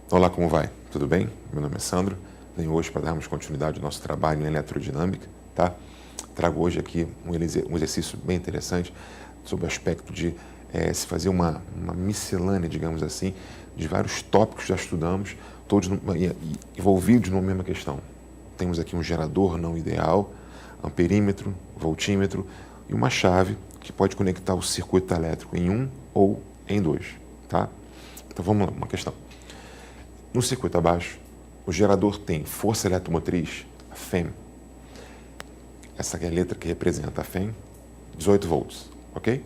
Olá, como vai? Tudo bem? Meu nome é Sandro. Venho hoje para darmos continuidade ao nosso trabalho em eletrodinâmica, tá? Trago hoje aqui um exercício bem interessante sobre o aspecto de se fazer uma miscelânea, digamos assim, de vários tópicos que já estudamos, todos envolvidos numa mesma questão. Temos aqui um gerador não ideal, amperímetro, voltímetro e uma chave que pode conectar o circuito elétrico em um ou em dois, tá? Então vamos lá, uma questão. No circuito abaixo, o gerador tem força eletromotriz, a FEM. Essa aqui é a letra que representa a FEM, 18 volts, ok?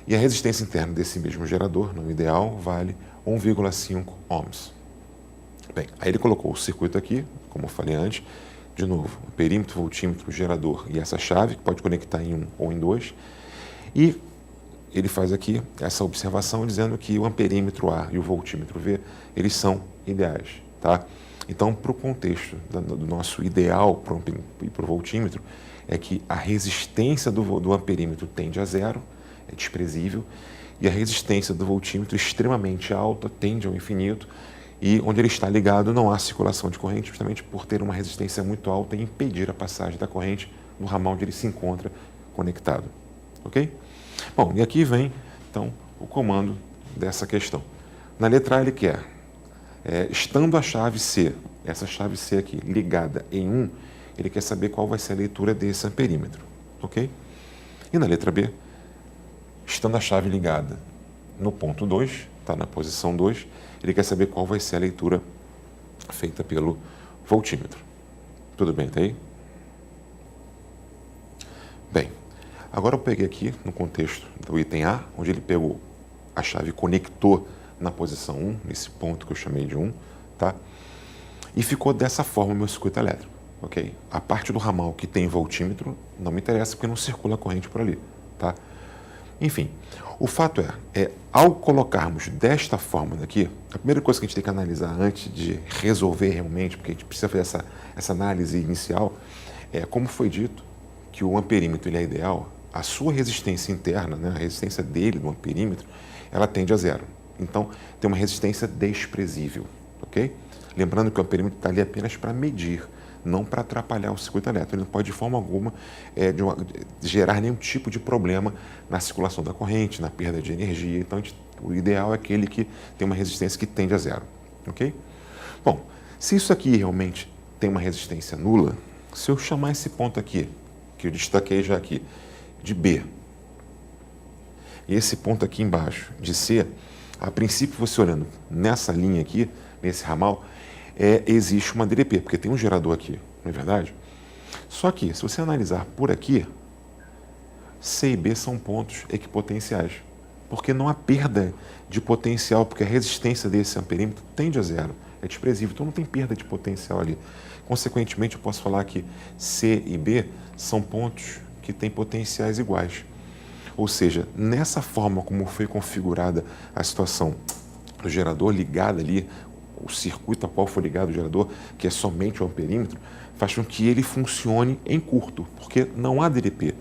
E a resistência interna desse mesmo gerador, no ideal, vale 1,5 ohms. Bem, aí ele colocou o circuito aqui, como eu falei antes, de novo, o perímetro, voltímetro, gerador e essa chave, que pode conectar em um ou em dois, e ele faz aqui essa observação dizendo que o amperímetro A e o voltímetro V, eles são ideais, tá? Então, para o contexto do nosso ideal para o voltímetro, é que a resistência do amperímetro tende a zero, é desprezível, e a resistência do voltímetro extremamente alta, tende ao infinito, e onde ele está ligado não há circulação de corrente, justamente por ter uma resistência muito alta e impedir a passagem da corrente no ramal onde ele se encontra conectado, ok? Bom, e aqui vem, então, o comando dessa questão. Na letra A ele quer, estando a chave C, essa chave C aqui, ligada em 1, ele quer saber qual vai ser a leitura desse amperímetro, ok? E na letra B, estando a chave ligada no ponto 2, está na posição 2, ele quer saber qual vai ser a leitura feita pelo voltímetro. Tudo bem, tá aí? Bem, agora eu peguei aqui, no contexto do item A, onde ele pegou a chave e conectou na posição 1, nesse ponto que eu chamei de 1, tá? E ficou dessa forma o meu circuito elétrico, ok? A parte do ramal que tem voltímetro não me interessa porque não circula corrente por ali, tá? Enfim, o fato ao colocarmos desta forma daqui, a primeira coisa que a gente tem que analisar antes de resolver realmente, porque a gente precisa fazer essa análise inicial, como foi dito que o amperímetro ele é ideal, a sua resistência interna, né, a resistência dele, do amperímetro, ela tende a zero. Então, tem uma resistência desprezível, ok? Lembrando que o amperímetro está ali apenas para medir, não para atrapalhar o circuito elétrico. Ele não pode, de forma alguma, gerar nenhum tipo de problema na circulação da corrente, na perda de energia. Então, o ideal é aquele que tem uma resistência que tende a zero, ok? Bom, se isso aqui realmente tem uma resistência nula, se eu chamar esse ponto aqui, que eu destaquei já aqui, de B, e esse ponto aqui embaixo de C, a princípio, você olhando nessa linha aqui, nesse ramal, existe uma DDP, porque tem um gerador aqui, não é verdade? Só que, se você analisar por aqui, C e B são pontos equipotenciais, porque não há perda de potencial, porque a resistência desse amperímetro tende a zero, é desprezível, então não tem perda de potencial ali. Consequentemente, eu posso falar que C e B são pontos que têm potenciais iguais. Ou seja, nessa forma como foi configurada a situação do gerador ligado ali, o circuito a qual foi ligado o gerador, que é somente o amperímetro, faz com que ele funcione em curto, porque não há DDP.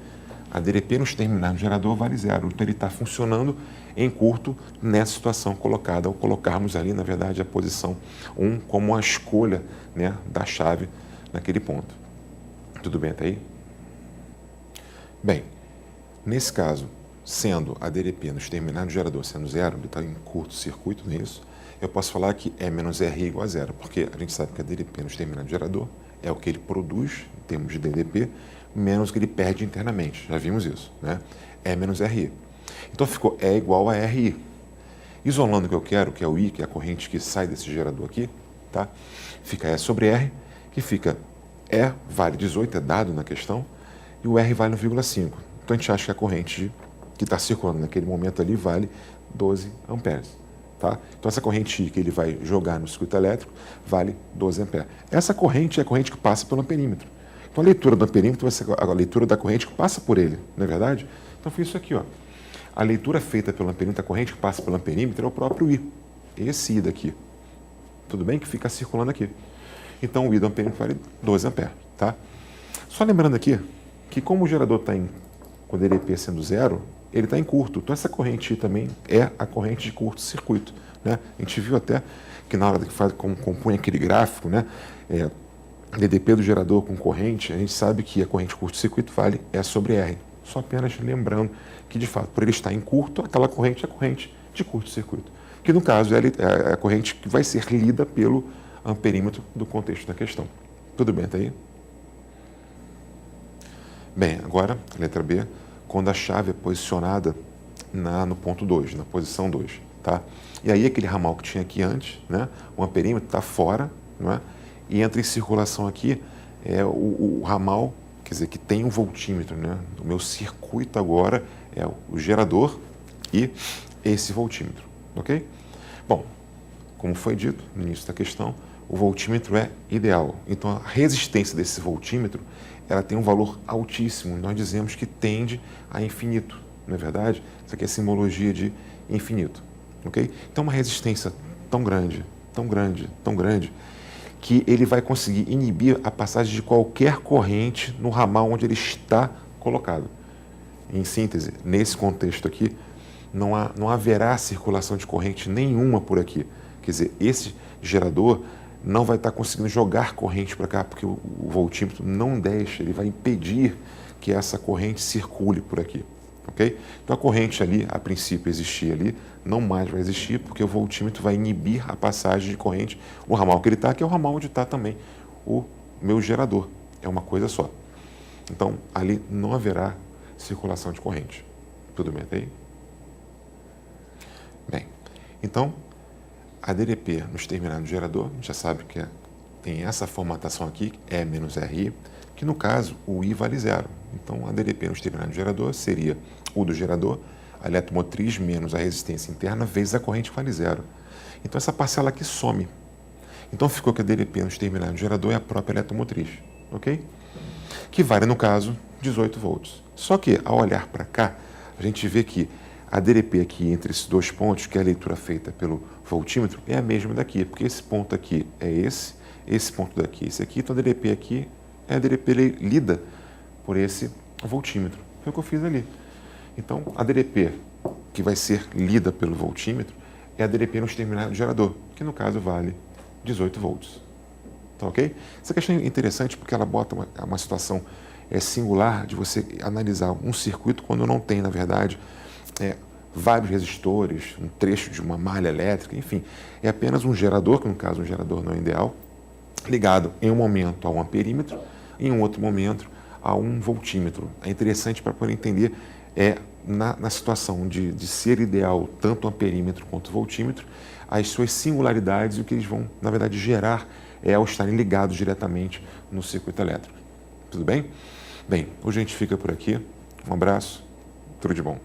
A DDP nos terminais do gerador vale zero, então ele está funcionando em curto nessa situação colocada, ao colocarmos ali, na verdade, a posição 1 como a escolha, né, da chave naquele ponto. Tudo bem até aí? Bem, nesse caso, sendo a DDP nos terminais do gerador sendo zero, ele está em curto-circuito nisso, eu posso falar que E menos RI igual a zero, porque a gente sabe que a DDP nos terminais do gerador é o que ele produz, em termos de DDP, menos o que ele perde internamente. Já vimos isso, né? E menos RI. Então ficou E igual a RI. Isolando o que eu quero, que é o I, que é a corrente que sai desse gerador aqui, tá? Fica E sobre R, que fica E vale 18, é dado na questão, e o R vale 1,5. Então a gente acha que a corrente que está circulando naquele momento ali vale 12 amperes. Tá? Então essa corrente que ele vai jogar no circuito elétrico vale 12 amperes. Essa corrente é a corrente que passa pelo amperímetro. Então a leitura do amperímetro vai ser a leitura da corrente que passa por ele, não é verdade? Então foi isso aqui, ó. A leitura feita pelo amperímetro, a corrente que passa pelo amperímetro é o próprio I. Esse I daqui. Tudo bem que fica circulando aqui. Então o I do amperímetro vale 12 amperes, tá? Só lembrando aqui que como o gerador está com o DDP sendo zero, ele está em curto. Então essa corrente também é a corrente de curto-circuito, né? A gente viu até que na hora que faz, como compõe aquele gráfico, né? DDP do gerador com corrente, a gente sabe que a corrente curto-circuito vale E sobre R. Só apenas lembrando que, de fato, por ele estar em curto, aquela corrente é a corrente de curto-circuito, que no caso é a corrente que vai ser lida pelo amperímetro do contexto da questão. Tudo bem até aí? Bem, agora, letra B, quando a chave é posicionada no ponto 2, na posição 2, tá? E aí aquele ramal que tinha aqui antes, né? O amperímetro está fora, não é? E entra em circulação aqui o ramal, quer dizer, que tem um voltímetro, né? O meu circuito agora é o gerador e esse voltímetro, ok? Bom, como foi dito no início da questão, o voltímetro é ideal. Então, a resistência desse voltímetro, ela tem um valor altíssimo. Nós dizemos que tende a infinito, não é verdade? Isso aqui é simbologia de infinito, ok? Então, uma resistência tão grande, tão grande, tão grande, que ele vai conseguir inibir a passagem de qualquer corrente no ramal onde ele está colocado. Em síntese, nesse contexto aqui, não haverá circulação de corrente nenhuma por aqui. Quer dizer, esse gerador não vai estar conseguindo jogar corrente para cá, porque o voltímetro não deixa, ele vai impedir que essa corrente circule por aqui, ok? Então a corrente ali, a princípio existia ali, não mais vai existir, porque o voltímetro vai inibir a passagem de corrente, o ramal que ele está, que é o ramal onde está também o meu gerador, é uma coisa só. Então ali não haverá circulação de corrente. Tudo bem até aí? Bem, então a DDP nos terminados do gerador, a gente já sabe que tem essa formatação aqui, E menos RI, que no caso o I vale zero. Então a DDP nos terminados do gerador seria o do gerador, a eletromotriz menos a resistência interna vezes a corrente que vale zero. Então essa parcela aqui some. Então ficou que a DDP nos terminados do gerador é a própria eletromotriz, ok? Que vale no caso 18 volts. Só que ao olhar para cá, a gente vê que a DDP aqui entre esses dois pontos, que é a leitura feita pelo voltímetro, é a mesma daqui, porque esse ponto aqui é esse ponto daqui é esse aqui, então a DDP aqui é a DDP lida por esse voltímetro. Foi o que eu fiz ali. Então, a DDP que vai ser lida pelo voltímetro é a DDP nos terminados do gerador, que no caso vale 18 volts. Tá ok? Essa questão é interessante porque ela bota uma situação singular de você analisar um circuito quando não tem, na verdade, vários resistores, um trecho de uma malha elétrica, enfim, é apenas um gerador, que no caso um gerador não é ideal, ligado em um momento a um amperímetro e em um outro momento a um voltímetro. É interessante para poder entender na situação de ser ideal tanto o amperímetro quanto o voltímetro, as suas singularidades e o que eles vão, na verdade, gerar ao estarem ligados diretamente no circuito elétrico. Tudo bem? Bem, hoje a gente fica por aqui. Um abraço, tudo de bom.